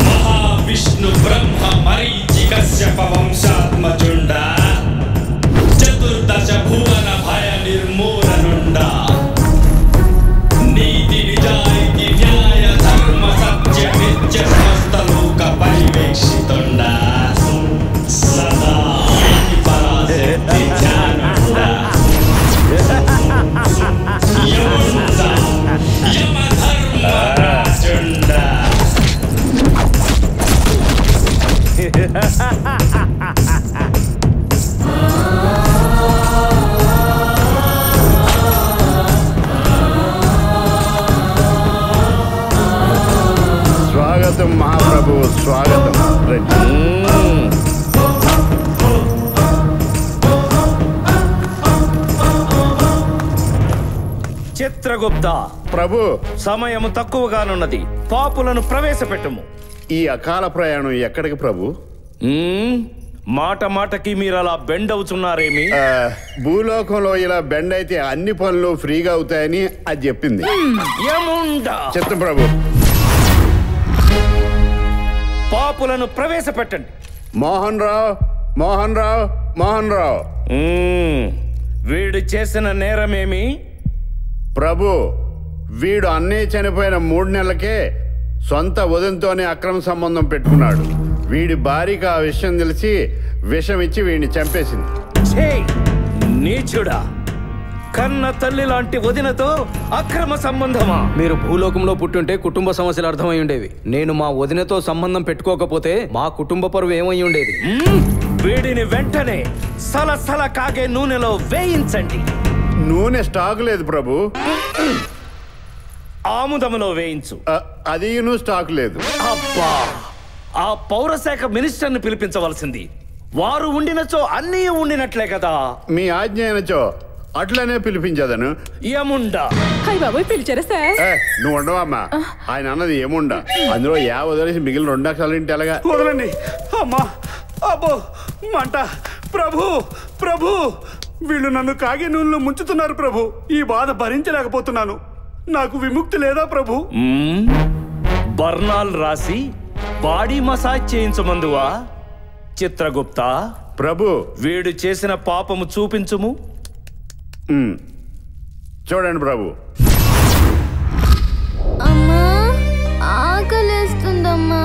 महाविष्णु ब्रह्म मरीचि कश्यप वंशात्मजुंडा चतुर्दश भुवन भय निर्मूलनुंडा नीति निजायति न्याय धर्म सत्य नित्य समस्त लोक परिवेक्षितुंडा सदा पराशक्ति ध्यानुंडा यमुंडा यम धर्मराजुंडा स्वागतम महाप्रभु स्वागतम చిత్రగుప్త ప్రభు సమయము తక్కువగానున్నది పాపులను ప్రవేశపెట్టుము ఈ అకాల ప్రయాణం ఎక్కడికి ప్రభు? మాట మాటకి మీరు అలా బెండ్ అవుతున్నారేమి? భూలోకంలో ఇలా బెండ్ అయితే అన్ని పనులు ఫ్రీగా అవుతాయని అది చెప్పింది. చిత్తం ప్రభు. పాపులను ప్రవేశపెట్టండి. మోహన్ రావు మోహన్ రావు మోహన్ రావు. వీడు చేసిన నేరమేమి? ప్రభు వీడు అన్నీ చనిపోయిన 3 నెలలకే సొంత వదినతోనే అక్రమ సంబంధం పెట్టుకున్నాడు. వీడి భార్యకి ఆ విషయం తెలిసి విషం ఇచ్చి వీడిని చంపేసింది. నీచుడా, కన్న తల్లి లాంటి వదినతో అక్రమ సంబంధమా? మీరు భూలోకంలో పుట్టుంటే కుటుంబ సమస్యలు అర్థమై ఉండేవి. నేను మా వదినతో సంబంధం పెట్టుకోకపోతే మా కుటుంబ పరువు ఏమై ఉండేది? వీడిని వెంటనే సలసల కాగే నూనెలో వేయించండి. నూనె స్టాక్ లేదు ప్రభు. ఆముదములో వేయించు. అది స్టాక్ లేదు. అబ్బా, ఆ పౌరశాఖ మినిస్టర్ని పిలిపించవలసింది. వారు ఉండినచో అన్నీ ఉండినట్లే కదా. మీ ఆజ్ఞ అయినచో అట్లనే పిలిపించదను. ఏముండా? పిలిచారా సార్? నువ్వు ఉండవమ్మా. ఆయన అన్నది ఏముండా. అందులో వదిలేసి మిగిలిన 2 అక్షరాలు ఇంటి ఎలాగా? వదలండి. అమ్మా, అబ్బో, మంట. ప్రభు ప్రభు వీళ్ళు నన్ను కాగే నూనెలో ముంచుతున్నారు ప్రభు. ఈ బాధ భరించలేకపోతున్నాను. నాకు విముక్తి లేదా ప్రభు? బర్ణాలు రాసి బాడీ మసాజ్ చేయించమందువా? చిత్రగుప్త ప్రభు వీడు చేసిన పాపము చూపించుము. చూడండి ప్రభు. అమ్మా, ఆకలేస్తుందమ్మా.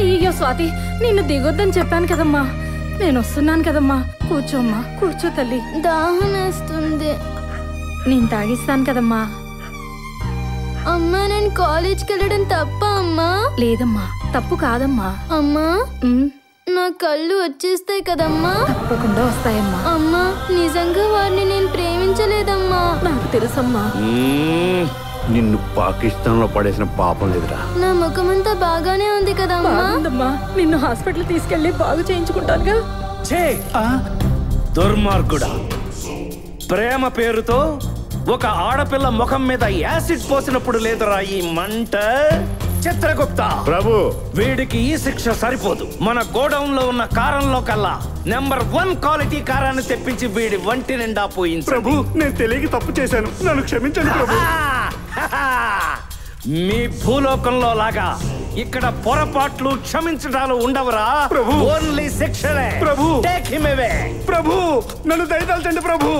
అయ్యో స్వాతి, నిన్ను దిగొద్దని చెప్పాను కదమ్మా. నేను వస్తున్నాను కదమ్మా. కూర్చోమ్మా, కూర్చో తల్లి. దాహం వేస్తుంది. నేను తాగిస్తాను కదమ్మా. అమ్మా, నేను కాలేజ్కి వెళ్ళడం తప్ప అమ్మా? లేదమ్మా, తప్పు కాదమ్మా. అమ్మా, నా కళ్ళు వచ్చేస్తాయి కదమ్మా? తప్పకుండా వస్తాయమ్మా. అమ్మా, నిజంగా వారిని నేను ప్రేమించలేదమ్మా. నాకు తెలుసమ్మా. నిన్ను పాకిస్తాన్ లో పడేసిన పాపం లేదురా. నా ముఖమంతా బాగానే ఉంది కదమ్మా. నిన్ను హాస్పిటల్ తీసుకెళ్లి బాగు చేయించుకుంటానుగా. దుర్మార్గుడా, ప్రేమ పేరుతో ఒక ఆడపిల్ల ముఖం మీద యాసిడ్ పోసినప్పుడు లేదురా ఈ మంట. చిత్రగుప్త ప్రభు వీడికి ఈ శిక్ష సరిపోదు. మన గోడౌన్ లో ఉన్న కారంలో కల్లా నెంబర్ 1 క్వాలిటీ కారాన్ని తెప్పించి వీడి వంటి నిండా పోయింది. ప్రభు, నేను తెలియక తప్పు చేశాను. నన్ను క్షమించండి ప్రభు. మీ భూలోకంలో లాగా ఇక్కడ పొరపాట్లు క్షమించడాలు ఉండవరా ప్రభు? ఓన్లీ శిక్షలే ప్రభు. Take him away. ప్రభు, నన్ను దయదాల్చండి ప్రభు.